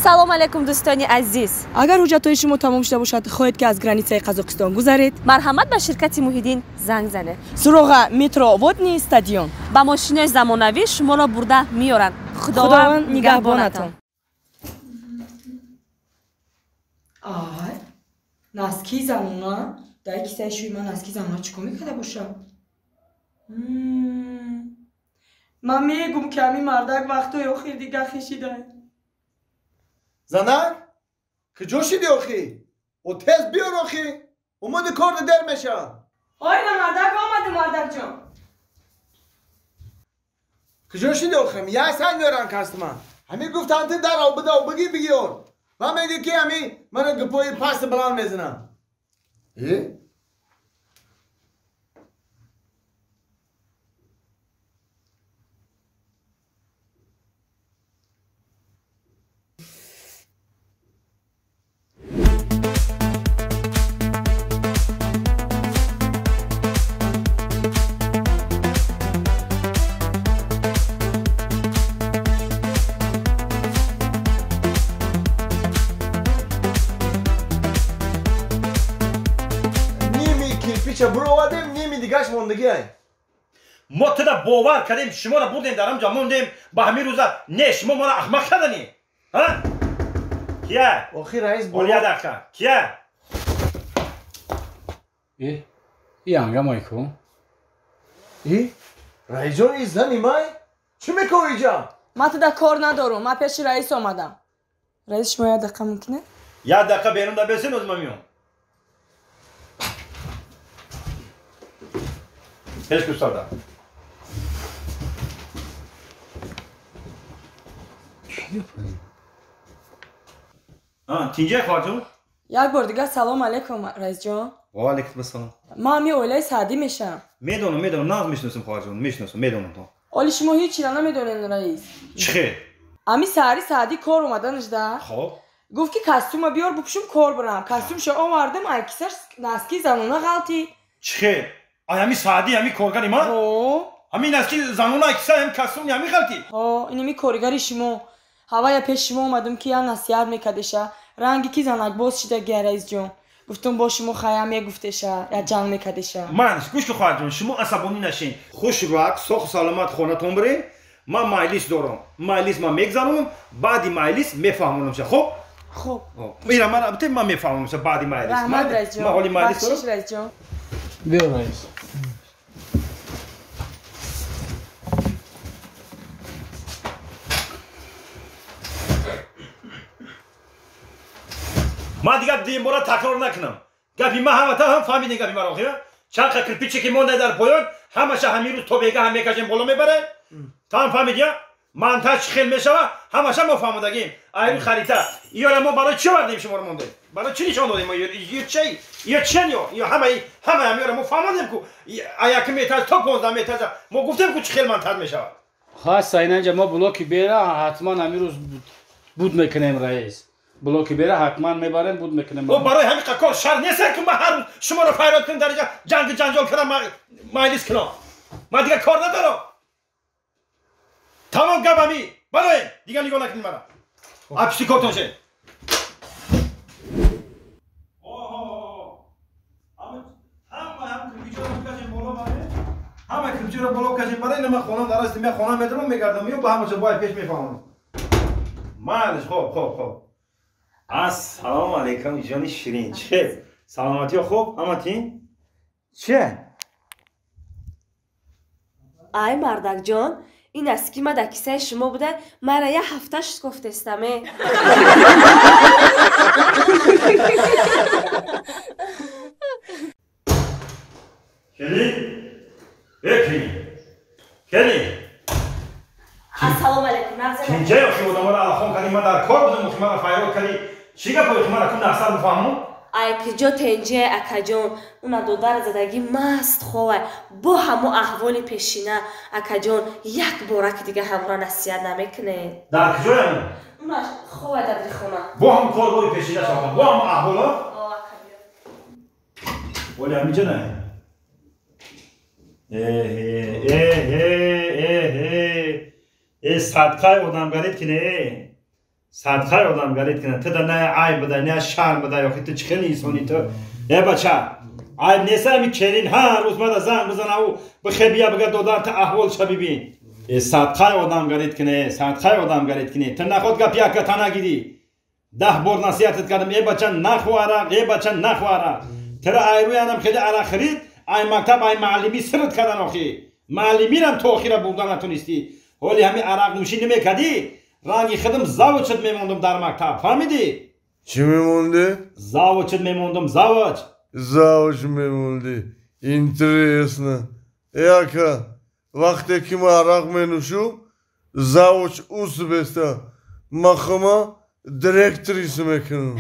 سلام علیکم دوستانی عزیز. اگر حجت‌های شما تمام شده باشد خواهید که از گرانیته قزاقستان گذرید. مرحمت به شرکت موحیدین زنگ زنه. سراغ مترو ودنی استادیوم. با ماشین زمانوی شما را برده میارن. خداوند نگهبانتان. نسکی زمونا در کیسه شوی من نسکی زمونا چیکار میکرده باشم؟ من میگم که همین مردک وقتای آخر دیگه خشیده. زنک؟ کجا شدی آخی؟ و تیز بیار آخی؟ اومد کار در میشه. آینا مردک آمده مردک جان. کجا شدی آخی؟ یه سنگ میارن کستمان. همین گفتن تو در آب بده و بگی بگیار. و میگه که همین من گپای پاس بلان میزنم. پیچه برو آدم نیمی دیگهش موندگی های ما تدا باور کردیم شما را بردیم در همجا موندیم با همین روزا نه شما ما را احمق کردنی ها؟ کیه؟ آخی رئیس بولیا دکا کیه؟ ای هنگه مایکو رئیس جان ای زنی مای؟ چی میکنی اینجا؟ من تو در کار ندارم من پیش رئیس آمدم. رئیس شما یه دقیقه ممکنه؟ یه دقیقه بیرون دا بسین از ما میام پیش کستار دا تینجه خواهدون؟ یک بار دیگه سلام علیکم رئیس جان. و علیکم السلام. ما همی اولای سعدی میشم. میدونم ناز میشناسم خواهد جون میشناسم میدونم تو. اولی شما هیچی را نمیدونین رئیس. چخه؟ امی سعدی کار اومدنش ده. خب گفت که کاستوم بیار بپوشم کار برم. کاستوم شو آوردم اکثر نسکی زنونه غلطی. چخه؟ همی سعدی همی کارگری ما؟ همین نسکی زنونه اکثر هم کاستوم همی غلطی. اینمی کارگری شما. هوای پیش شما اومدم که یا نصیحت میکردشه. رنگی کی زنک باز شده گه رئیس جون. گفتم با شما خیام گفتشه یا جنگ میکردشه. من گوش که خواهد جون شما عصبانی نشین. خوش روک سخ سلامت خونتون برین. من مایلیس دارم. مایلیس من میگذارم. بعدی مایلیس میفهمونم شه. خب؟ خب. میرم من البته من میفهمونم شه بعدی مایلیس. رحمت رئیس جون. من حالی مایلیس دارم. بخشش رئیس جون. بیا رئیس. من دیگه دیمبورا تکرار نکنم. گپی ما هم تا هم فهمیدین گپی ما رو خیلی. چند کرپیچی که مونده در پایان همش همین روز تو بگه هم میکشیم بالا میبره. تا هم فهمیدی؟ من تاش خیلی میشه همش ما فهمیدیم. این خریطه. یا ما برای چی وردیم شما رو مونده؟ برای چی نشون دادیم ما یه چی یا همه همیاره ما فهمیدیم که ایا که میتاز تو 15 میتاز ما گفتیم که چی خیلی منتظر میشه. خاص اینجا ما بلوکی بیره حتما همین روز بود میکنیم رئیس. بلوکی بیره حتما میبریم بود میکنیم. و برای همین کار شر نیست که ما هر شما رو فریاد کنیم در اینجا جنجال کردم مایلیس کنم. من دیگه کار ندارم. تمام گپمی برای دیگه نگاه نکنید مرا. اپسی کارتون شه. همه کلچه رو بالا کشیم برای من خونم درست می خونم میتونم میگردم میو با همه باید پیش میفهمم. مالش خوب. السلام علیکم جان شیرین. چه؟ سلامتی خوب همتین؟ چه؟ ای مردک جان این اسکی ما در کیسه شما بوده مرا یه هفتهش گفتستمه. کلی السلام علیکم نفس اینجا یا شما دمار الخون کردی من در کار بودم مخیمه را فایرات کردی چی گفت مخیمه را کن احسان بفهمم؟ ای کجا تنجه اکا جان اونا دودر زدگی مست خواه با همو احوال پیشینه اکا جان یک بارک دیگه همو را نصیحت نمیکنه. در کجا همون؟ اونا خواه در خونه با هم کار بای پیشینه شما با هم احوالا؟ آه اکا بیا ولی همیچه نه صدقه آدم گرید که نه صدقه آدم گرید کنه تو نه عیب بده نه شرم بده یا تو چخیل انسانی تو بچه عیب نیست همی چنین هر روز مده زن بزنه او بخبیه بگه دادن تا احوال شا ببین صدقه آدم گرید کنه صدقه آدم گرید کنه تو نخود گپی اکا تا نگیری 10 بار نصیحتت کردم بچه نخواره بچه نخواره ترا ایروی انم خیلی عرق خرید ای مکتب ای معلمی سرت کردن آخی معلمی رم تو آخیره بودن نتونستی ولی همین عرق نوشی نمیکردی رنگی خودم زاوج شد میموندم در مکتب فهمیدی؟ چی میمونده؟ زاوج شد میموندم زاوج زاوج میمونده اینترسنه یاکا وقتی که ما عرق مینوشو زاوج اوس بسته مخما direktris میکنم